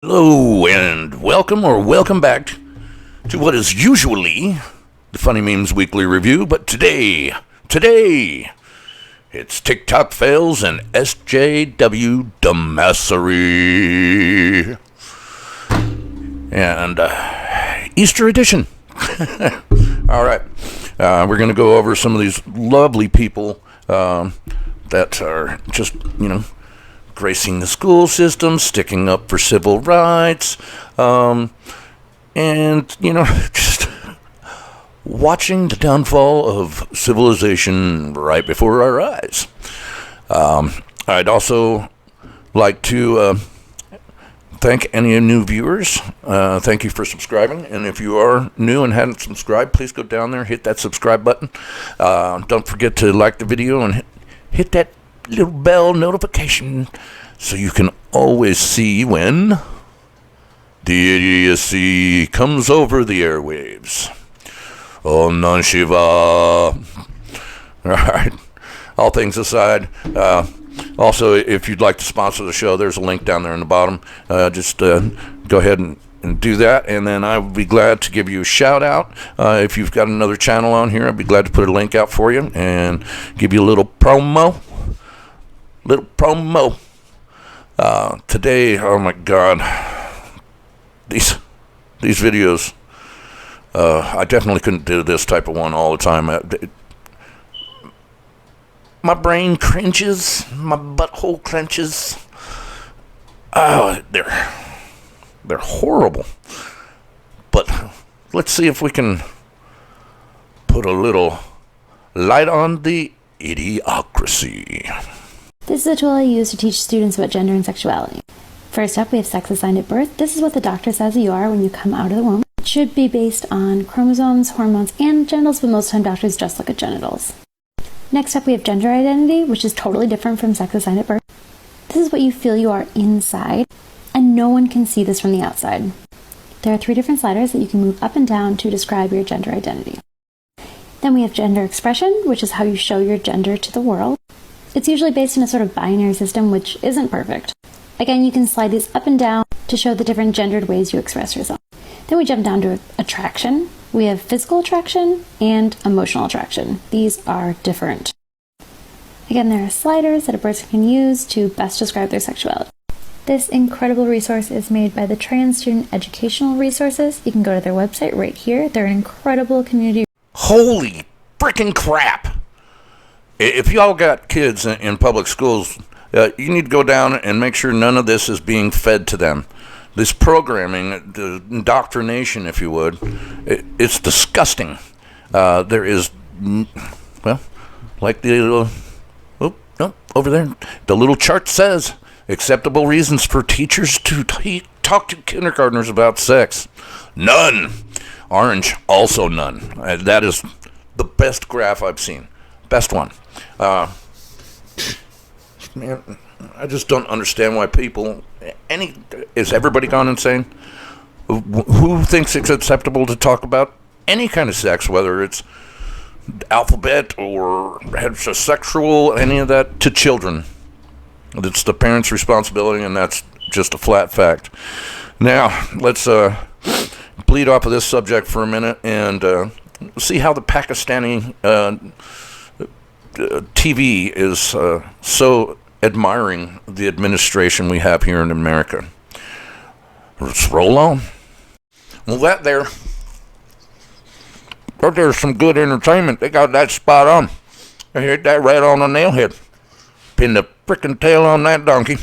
Hello and welcome back to what is usually the Funny Memes Weekly Review, but today, it's TikTok fails and SJW DUMBASSERY and Easter edition. All right, we're going to go over some of these lovely people that are just, gracing the school system, sticking up for civil rights, and, just watching the downfall of civilization right before our eyes. I'd also like to thank any new viewers. Thank you for subscribing, and if you are new and hadn't subscribed, please go down there, hit that subscribe button. Don't forget to like the video and hit that little bell notification so you can always see when the idiocy comes over the airwaves. Om Namah Shiva. Alright, all things aside, also if you'd like to sponsor the show, there's a link down there in the bottom. Just go ahead and do that, and then I would be glad to give you a shout out. If you've got another channel on here, I'd be glad to put a link out for you and give you a little promo. Today, oh my god, these videos, I definitely couldn't do this type of one all the time. My brain cringes, my butthole clenches. Oh, they're horrible. But let's see if we can put a little light on the idiocracy. This is a tool I use to teach students about gender and sexuality. First up, we have sex assigned at birth. This is what the doctor says you are when you come out of the womb. It should be based on chromosomes, hormones, and genitals, but most of the time doctors just look at genitals. Next up, we have gender identity, which is totally different from sex assigned at birth. This is what you feel you are inside, and no one can see this from the outside. There are 3 different sliders that you can move up and down to describe your gender identity. Then we have gender expression, which is how you show your gender to the world. It's usually based in a sort of binary system, which isn't perfect. Again, you can slide these up and down to show the different gendered ways you express yourself. Then we jump down to attraction. We have physical attraction and emotional attraction. These are different. Again, there are sliders that a person can use to best describe their sexuality. This incredible resource is made by the Trans Student Educational Resources. You can go to their website right here. They're an incredible community. Holy freaking crap! If y'all got kids in public schools, you need to go down and make sure none of this is being fed to them. This programming, the indoctrination, if you would, it's disgusting. There is, well, like the, over there, the little chart says, acceptable reasons for teachers to talk to kindergartners about sex. None. Orange, also none. That is the best graph I've seen. Best one. Man, I just don't understand why people... Is everybody gone insane? Who thinks it's acceptable to talk about any kind of sex, whether it's alphabet or heterosexual, any of that, to children? It's the parents' responsibility, and that's just a flat fact. Now, let's bleed off of this subject for a minute and see how the Pakistani TV is so admiring the administration we have here in America. Let's roll on. Well, there's some good entertainment. They got that spot on. I hit that right on the nail head. Pin the frickin' tail on that donkey.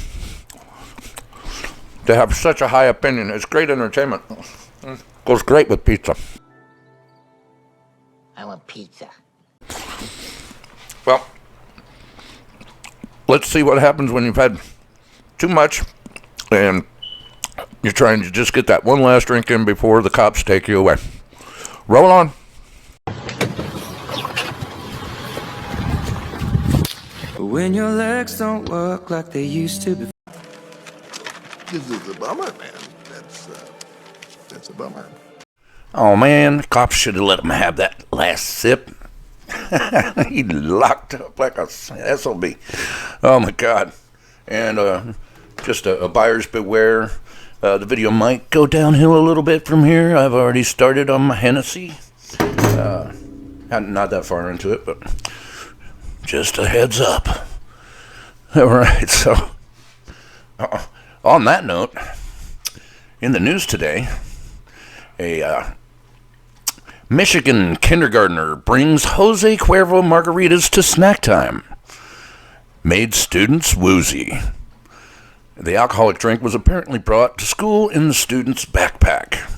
They have such a high opinion. It's great entertainment. Goes great with pizza. I want pizza. Well, let's see what happens when you've had too much and you're trying to just get that one last drink in before the cops take you away. Roll on. When your legs don't work like they used to be. This is a bummer, man. That's a bummer. Oh man, the cops should have let him have that last sip. He locked up like a SOB. Oh my God. And just a buyer's beware. The video might go downhill a little bit from here. I've already started on my Hennessy. Not that far into it, but just a heads up. All right, so on that note, in the news today, a Michigan kindergartner brings Jose Cuervo margaritas to snack time. Made students woozy. The alcoholic drink was apparently brought to school in the student's backpack.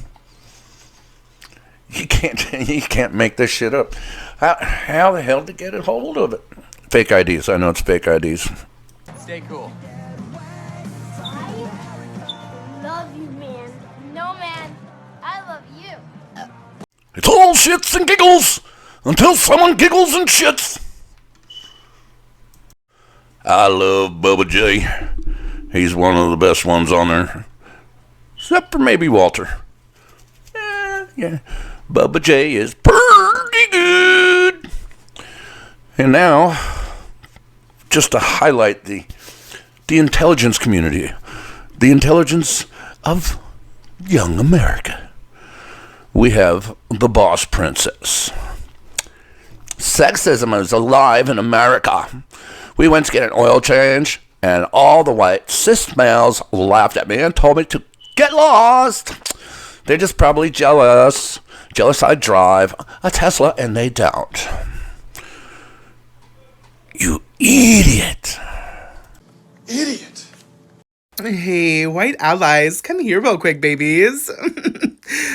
You can't make this shit up. How the hell did they get a hold of it? Fake IDs. I know it's fake IDs. Stay cool. I love you, man. No, man. I love you. It's all shits and giggles until someone giggles and shits. I love Bubba J. He's one of the best ones on there. Except for maybe Walter. Yeah. Bubba J is pretty good. And now, just to highlight the intelligence community, the intelligence of young America, we have the boss princess. Sexism is alive in America. We went to get an oil change, and all the white cis males laughed at me and told me to get lost. They're just probably jealous. Jealous I drive a Tesla and they don't. You idiot. Idiot. Hey, white allies, come here real quick, babies.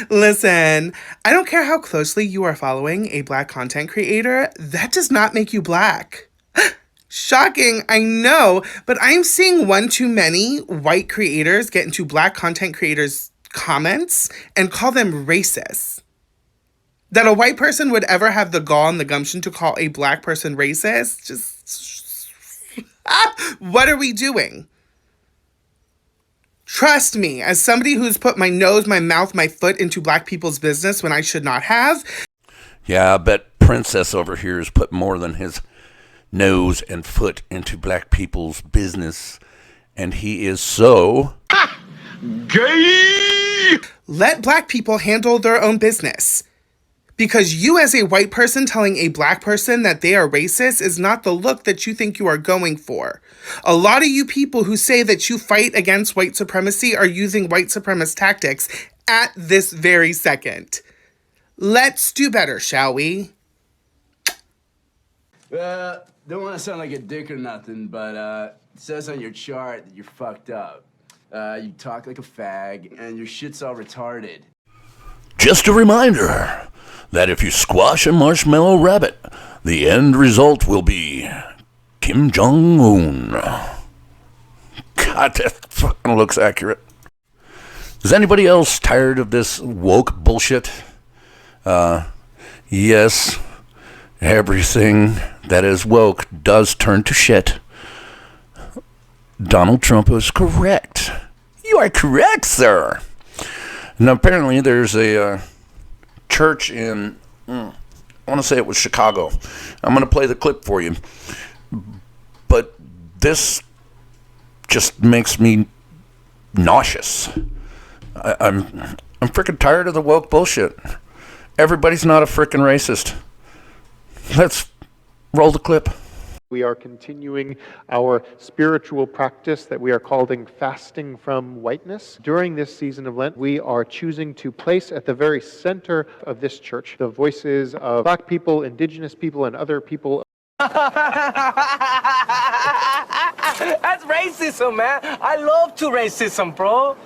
Listen, I don't care how closely you are following a black content creator, that does not make you black. Shocking, I know, but I'm seeing one too many white creators get into black content creators' comments and call them racist. That a white person would ever have the gall and the gumption to call a black person racist? Just... what are we doing? Trust me, as somebody who's put my nose, my mouth, my foot into black people's business when I should not have. Yeah, I bet Princess over here has put more than his nose and foot into black people's business. And he is so... Gay! Let black people handle their own business. Because you as a white person telling a black person that they are racist is not the look that you think you are going for. A lot of you people who say that you fight against white supremacy are using white supremacist tactics at this very second. Let's do better, shall we? Don't want to sound like a dick or nothing, but it says on your chart that you're fucked up. You talk like a fag, and your shit's all retarded. Just a reminder that if you squash a marshmallow rabbit, the end result will be Kim Jong-un. God, that fucking looks accurate. Is anybody else tired of this woke bullshit? Yes, everything that is woke does turn to shit. Donald Trump was correct. You are correct, sir. Now, apparently, there's a church in, I want to say it was Chicago. I'm going to play the clip for you. But this just makes me nauseous. I'm freaking tired of the woke bullshit. Everybody's not a freaking racist. Let's roll the clip. We are continuing our spiritual practice that we are calling fasting from whiteness. During this season of Lent, we are choosing to place at the very center of this church the voices of black people, indigenous people, and other people. That's racism, man. I love to racism, bro.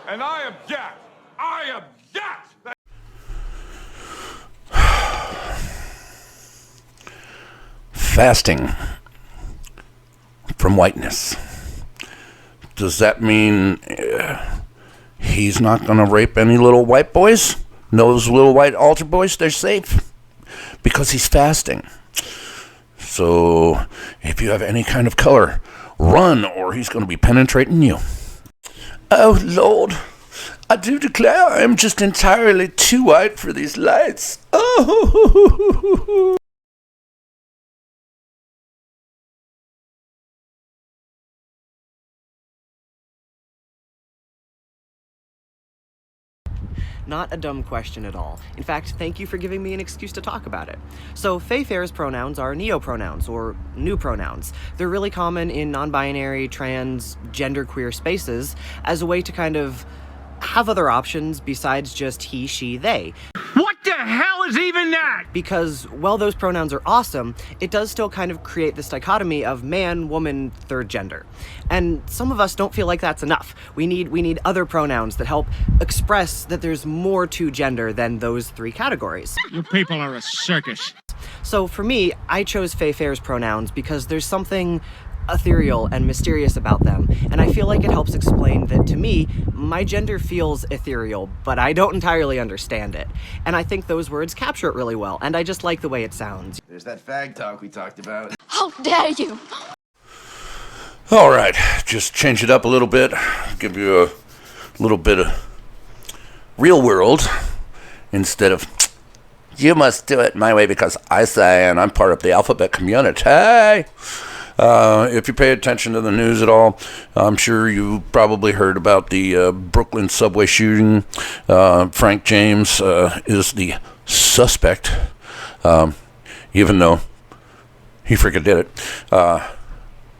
And I object. I object. Fasting from whiteness. Does that mean he's not going to rape any little white boys? Those little white altar boys, they're safe because he's fasting. So if you have any kind of color, run or he's going to be penetrating you. Oh, Lord. I do declare I am just entirely too white for these lights. Oh. Not a dumb question at all. In fact, thank you for giving me an excuse to talk about it. So, Faye-Fair's pronouns are neopronouns, or new pronouns. They're really common in non-binary, trans, genderqueer spaces as a way to kind of have other options besides just he, she, they. What the hell is even that? Because while those pronouns are awesome, it does still kind of create this dichotomy of man, woman, third gender. And some of us don't feel like that's enough. We need other pronouns that help express that there's more to gender than those three categories. You people are a circus. So for me, I chose Faye-Fair's pronouns because there's something ethereal and mysterious about them, and I feel like it helps explain that to me, my gender feels ethereal, but I don't entirely understand it. And I think those words capture it really well, and I just like the way it sounds. There's that fag talk we talked about. How dare you! All right, just change it up a little bit, give you a little bit of real world instead of you must do it my way because I say and I'm part of the alphabet community. If you pay attention to the news at all, I'm sure you probably heard about the Brooklyn subway shooting. Frank James is the suspect, even though he freaking did it.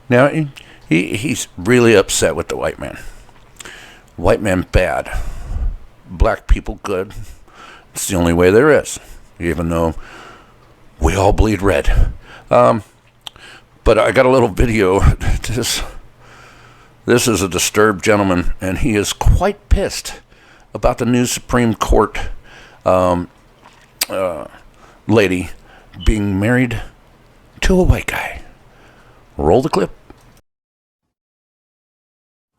Now, he's really upset with the white man. White man bad. Black people good. It's the only way there is, even though we all bleed red. But I got a little video. This is a disturbed gentleman, and he is quite pissed about the new Supreme Court lady being married to a white guy. Roll the clip.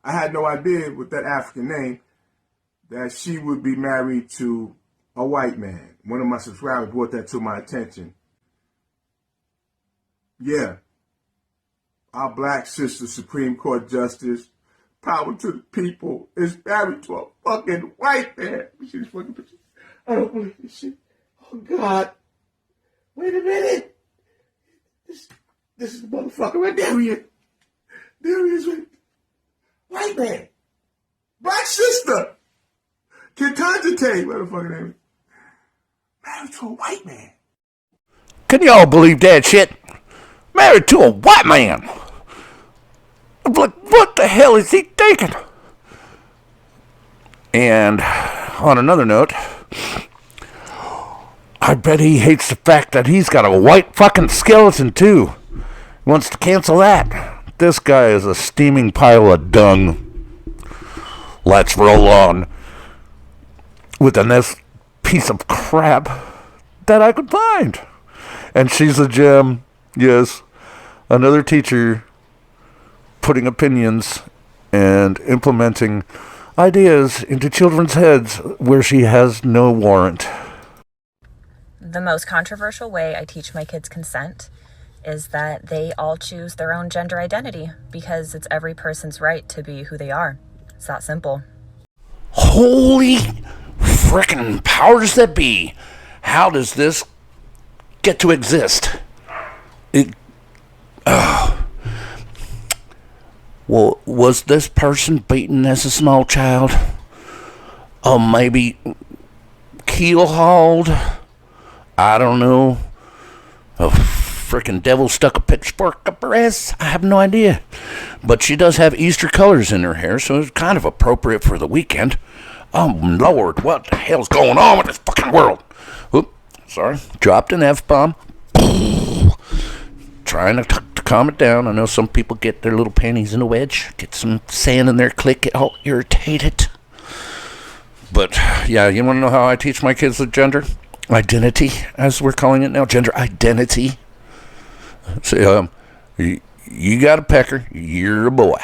I had no idea with that African name that she would be married to a white man. One of my subscribers brought that to my attention. Yeah. Our black sister, Supreme Court Justice, power to the people, is married to a fucking white man. I don't believe this shit. Oh, God. Wait a minute. This is the motherfucker right there. There he is. White man. Black sister. Ketanjate, motherfucker name. Married to a white man. Can y'all believe that shit? Married to a white man. I'm like, what the hell is he thinking? And on another note, I bet he hates the fact that he's got a white fucking skeleton too. He wants to cancel that. This guy is a steaming pile of dung. Let's roll on with the next piece of crap that I could find. And she's a gem. Yes, another teacher putting opinions and implementing ideas into children's heads where she has no warrant. The most controversial way I teach my kids consent is that they all choose their own gender identity because it's every person's right to be who they are. It's that simple. Holy frickin' powers that be. How does this get to exist? Well, was this person beaten as a small child? Or maybe keel-hauled? I don't know. A frickin' devil stuck a pitchfork up her ass? I have no idea. But she does have Easter colors in her hair, so it's kind of appropriate for the weekend. Oh, Lord, what the hell's going on with this fucking world? Oop, sorry. Dropped an F-bomb. Trying to calm it down. I know some people get their little panties in a wedge, get some sand in their clit, get all irritated. But, yeah, you want to know how I teach my kids the gender identity, as we're calling it now? Gender identity. So, you got a pecker, you're a boy.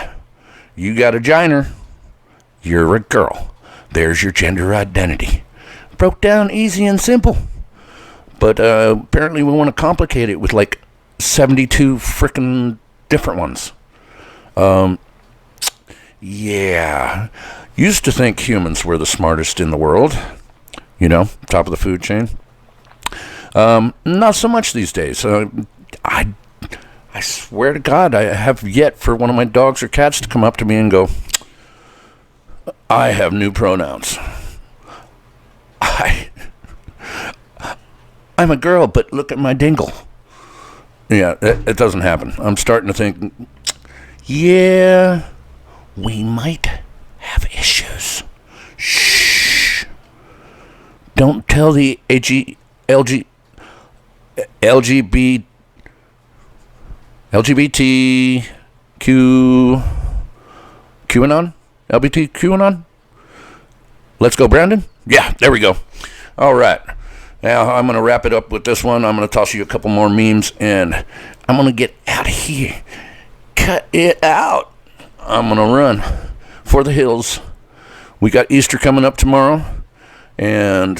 You got a giner, you're a girl. There's your gender identity. Broke down easy and simple. But apparently we want to complicate it with like 72 frickin' different ones. Yeah. Used to think humans were the smartest in the world. You know, top of the food chain. Not so much these days. I swear to God, I have yet for one of my dogs or cats to come up to me and go, I have new pronouns. I'm a girl, but look at my dingle. Yeah, it doesn't happen. I'm starting to think, yeah, we might have issues. Shh. Don't tell the LGBTQ QAnon? LBT QAnon? Let's go, Brandon? Yeah, there we go. All right. Now, I'm going to wrap it up with this one. I'm going to toss you a couple more memes, and I'm going to get out of here. Cut it out. I'm going to run for the hills. We got Easter coming up tomorrow, and,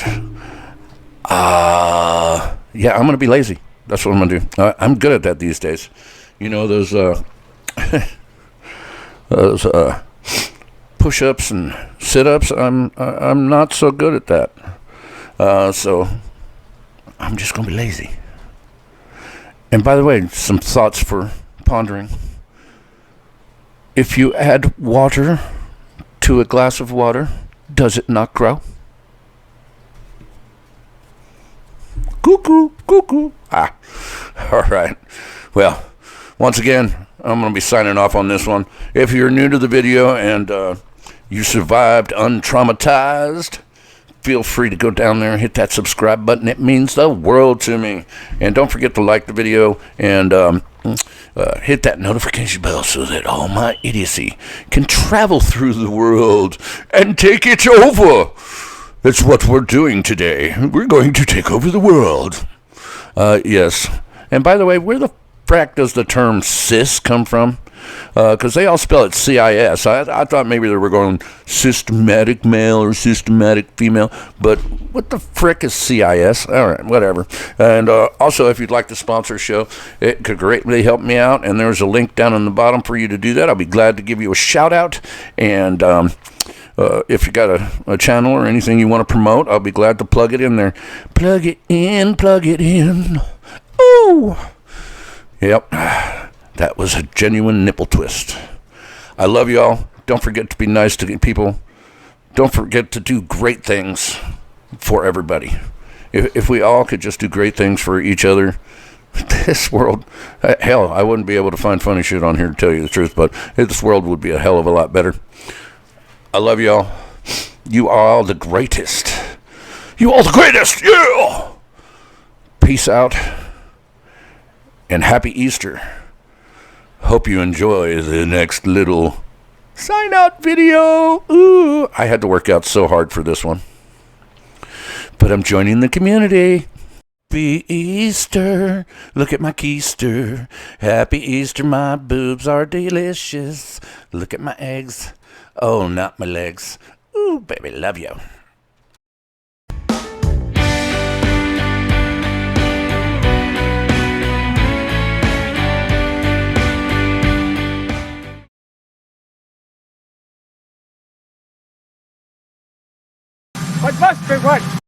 yeah, I'm going to be lazy. That's what I'm going to do. I'm good at that these days. You know, those push-ups and sit-ups, I'm not so good at that. So I'm just going to be lazy. And by the way, some thoughts for pondering. If you add water to a glass of water, does it not grow? Cuckoo, cuckoo. All right. Well, once again, I'm going to be signing off on this one. If you're new to the video and you survived untraumatized, feel free to go down there and hit that subscribe button. It means the world to me. And don't forget to like the video and hit that notification bell so that all my idiocy can travel through the world and take it over. That's what we're doing today. We're going to take over the world. Yes. And by the way, where the frack does the term cis come from? Because they all spell it CIS. I thought maybe they were going systematic male or systematic female, but what the frick is CIS? All right, whatever. And also, if you'd like to sponsor a show, it could greatly help me out, and there's a link down in the bottom for you to do that. I'll be glad to give you a shout out, and if you got a channel or anything you want to promote, I'll be glad to plug it in there. Plug it in, plug it in. Ooh! Yep. That was a genuine nipple twist. I love y'all. Don't forget to be nice to people. Don't forget to do great things for everybody. If we all could just do great things for each other, this world, hell, I wouldn't be able to find funny shit on here to tell you the truth, but this world would be a hell of a lot better. I love y'all. You are all the greatest. You all the greatest, yeah! Peace out, and happy Easter. Hope you enjoy the next little sign out video. Ooh, I had to work out so hard for this one. But I'm joining the community. Happy Easter. Look at my keister. Happy Easter. My boobs are delicious. Look at my eggs. Oh, not my legs. Ooh, baby, love you. I must be right.